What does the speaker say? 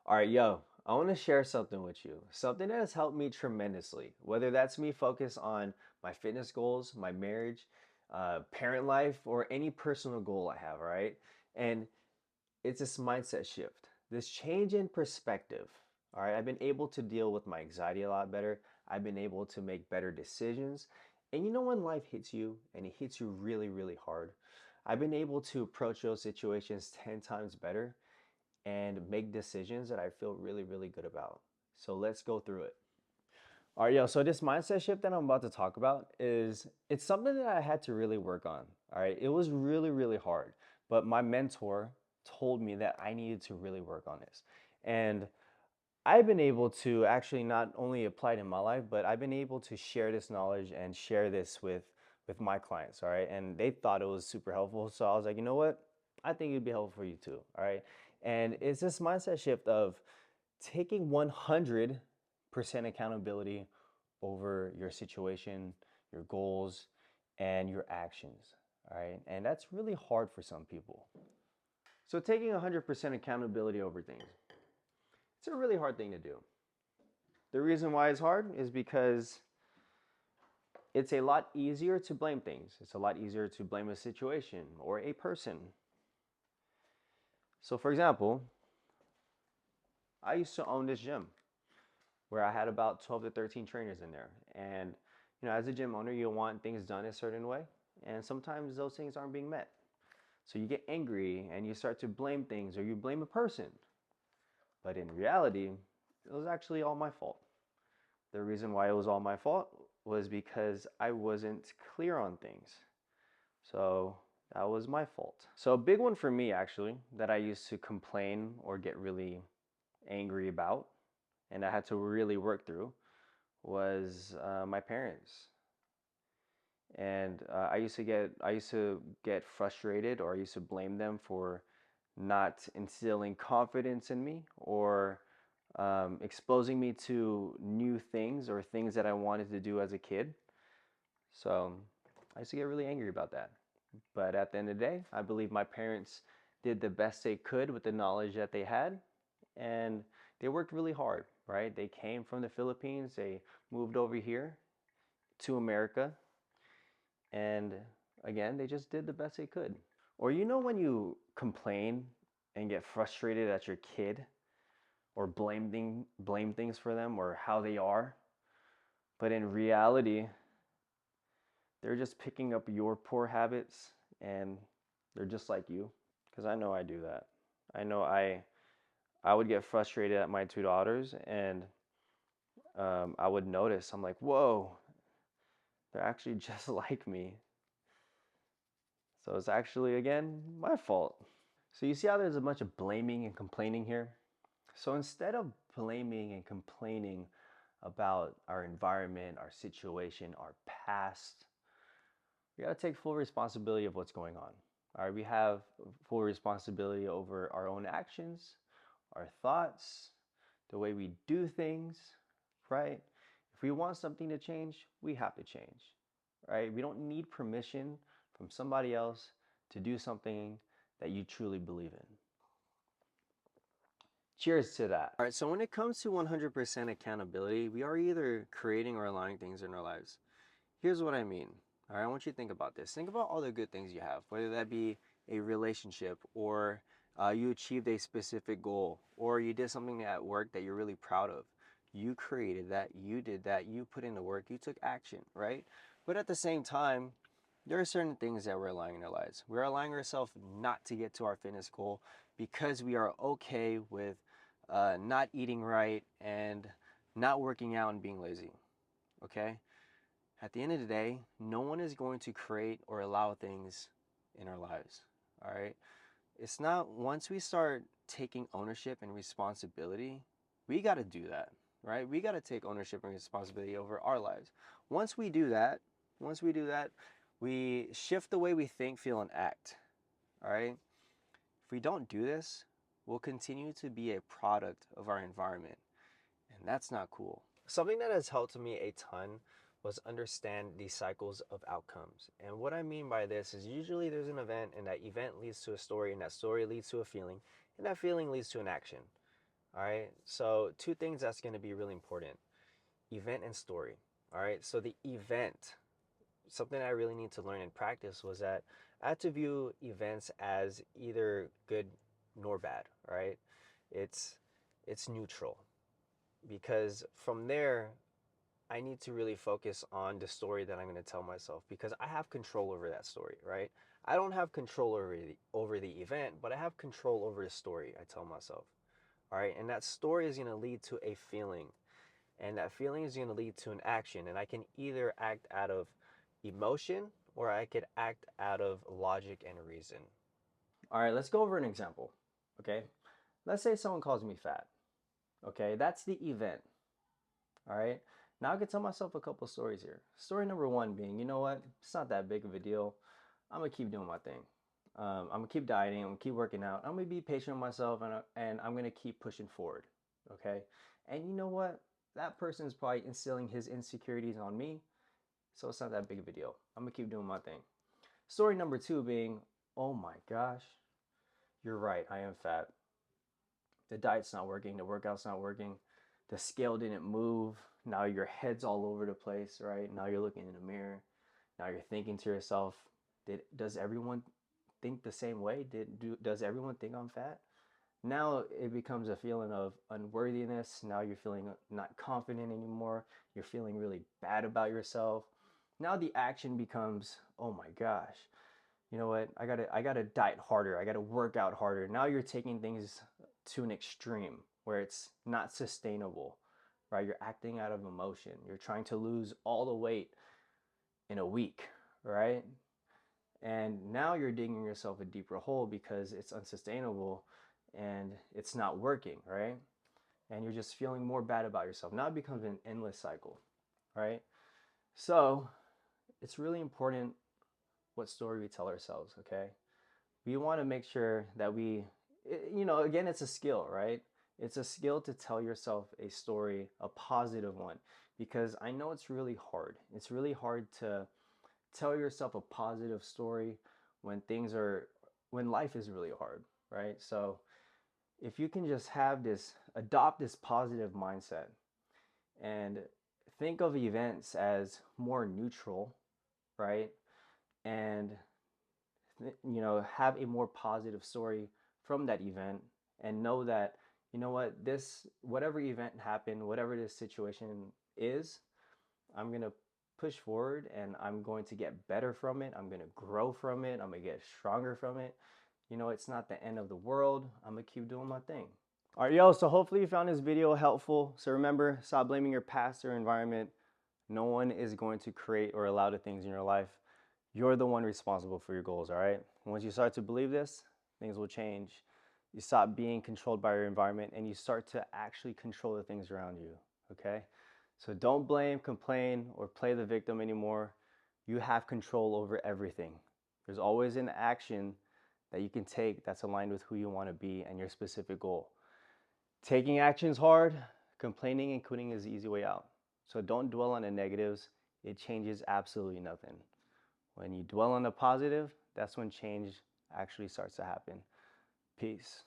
All right, yo, I want to share something with you. Something that has helped me tremendously. Whether that's me focus on my fitness goals, my marriage, parent life, or any personal goal I have, all right? And it's this mindset shift, this change in perspective. All right, I've been able to deal with my anxiety a lot better. I've been able to make better decisions. And you know when life hits you and it hits you really, really hard, I've been able to approach those situations 10 times better and make decisions that I feel really, really good about. So let's go through it. All right, yo. So this mindset shift that I'm about to talk about it's something that I had to really work on. All right, it was really, really hard, but my mentor told me that I needed to really work on this, and I've been able to actually not only apply it in my life, but I've been able to share this knowledge and share this with my clients. All right, and they thought it was super helpful. So I was like, you know what? I think it'd be helpful for you too. All right, and it's this mindset shift of taking 100% accountability over your situation, your goals, and your actions. All right, and that's really hard for some people. So taking 100% accountability over things, it's a really hard thing to do. The reason why it's hard is because it's a lot easier to blame things. It's a lot easier to blame a situation or a person. So, for example, I used to own this gym where I had about 12 to 13 trainers in there. And, as a gym owner, you want things done a certain way. And sometimes those things aren't being met. So you get angry and you start to blame things or you blame a person. But in reality, it was actually all my fault. The reason why it was all my fault was because I wasn't clear on things. So that was my fault. So a big one for me actually that I used to complain or get really angry about and I had to really work through was my parents. And I used to get frustrated or I used to blame them for not instilling confidence in me or exposing me to new things or things that I wanted to do as a kid. So I used to get really angry about that. But at the end of the day, I believe my parents did the best they could with the knowledge that they had. And they worked really hard, right? They came from the Philippines, they moved over here to America. And again, they just did the best they could. Or when you complain and get frustrated at your kid or blame things for them or how they are, but in reality, they're just picking up your poor habits and they're just like you. Because I know I do that. I know I would get frustrated at my two daughters and I would notice, I'm like, whoa, they're actually just like me. So it's actually, again, my fault. So you see how there's a bunch of blaming and complaining here? So instead of blaming and complaining about our environment, our situation, our past, we got to take full responsibility of what's going on. All right, we have full responsibility over our own actions, our thoughts, the way we do things, right? If we want something to change, we have to change, right? We don't need permission from somebody else to do something that you truly believe in. Cheers to that. All right, so when it comes to 100% accountability, we are either creating or allowing things in our lives. Here's what I mean. All right, I want you to think about this. Think about all the good things you have, whether that be a relationship or you achieved a specific goal or you did something at work that you're really proud of. You created that, you did that, you put in the work, you took action, right? But at the same time, there are certain things that we're allowing in our lives. We're allowing ourselves not to get to our fitness goal because we are okay with not eating right and not working out and being lazy, okay? At the end of the day, no one is going to create or allow things in our lives. All right. It's not once we start taking ownership and responsibility, we got to do that, right? We got to take ownership and responsibility over our lives. Once we do that, once we do that, we shift the way we think, feel, and act. All right. If we don't do this, we'll continue to be a product of our environment. And that's not cool. Something that has helped me a ton was understand the cycles of outcomes. And what I mean by this is usually there's an event and that event leads to a story and that story leads to a feeling and that feeling leads to an action. All right. So two things that's going to be really important: event and story. All right. So the event, something I really need to learn and practice was that I had to view events as either good nor bad. All right. It's it's neutral, because from there I need to really focus on the story that I'm going to tell myself, because I have control over that story, right? I don't have control over the event, but I have control over the story I tell myself. All right? And that story is going to lead to a feeling, and that feeling is going to lead to an action, and I can either act out of emotion or I could act out of logic and reason. All right, let's go over an example. Okay? Let's say someone calls me fat. Okay? That's the event. All right. Now I can tell myself a couple stories here. Story number one being, you know what? It's not that big of a deal. I'm gonna keep doing my thing. I'm gonna keep dieting. I'm gonna keep working out. I'm gonna be patient with myself, and I'm gonna keep pushing forward. Okay. And you know what? That person is probably instilling his insecurities on me, so it's not that big of a deal. I'm gonna keep doing my thing. Story number two being, oh my gosh, you're right. I am fat. The diet's not working, the workout's not working, the scale didn't move. Now your head's all over the place, right? Now you're looking in the mirror. Now you're thinking to yourself, does everyone think the same way? Does everyone think I'm fat? Now it becomes a feeling of unworthiness. Now you're feeling not confident anymore. You're feeling really bad about yourself. Now the action becomes, oh my gosh, you know what? I gotta diet harder. I gotta work out harder. Now you're taking things to an extreme where it's not sustainable, right? You're acting out of emotion. You're trying to lose all the weight in a week, right? And now you're digging yourself a deeper hole because it's unsustainable and it's not working, right? And you're just feeling more bad about yourself. Now it becomes an endless cycle, right? So it's really important what story we tell ourselves, okay? We want to make sure that again, it's a skill, right? It's a skill to tell yourself a story, a positive one, because I know it's really hard. It's really hard to tell yourself a positive story when when life is really hard, right? So if you can just adopt this positive mindset and think of events as more neutral, right? And have a more positive story from that event, and know that, you know what, this whatever event happened, whatever this situation is, I'm going to push forward and I'm going to get better from it. I'm going to grow from it. I'm going to get stronger from it. It's not the end of the world. I'm going to keep doing my thing. All right, yo, so hopefully you found this video helpful. So remember, stop blaming your past or environment. No one is going to create or allow the things in your life. You're the one responsible for your goals, all right? Once you start to believe this, things will change. You stop being controlled by your environment and you start to actually control the things around you, okay? So don't blame, complain, or play the victim anymore. You have control over everything. There's always an action that you can take that's aligned with who you want to be and your specific goal. Taking action is hard. Complaining and quitting is the easy way out. So don't dwell on the negatives. It changes absolutely nothing. When you dwell on the positive, that's when change actually starts to happen. Peace.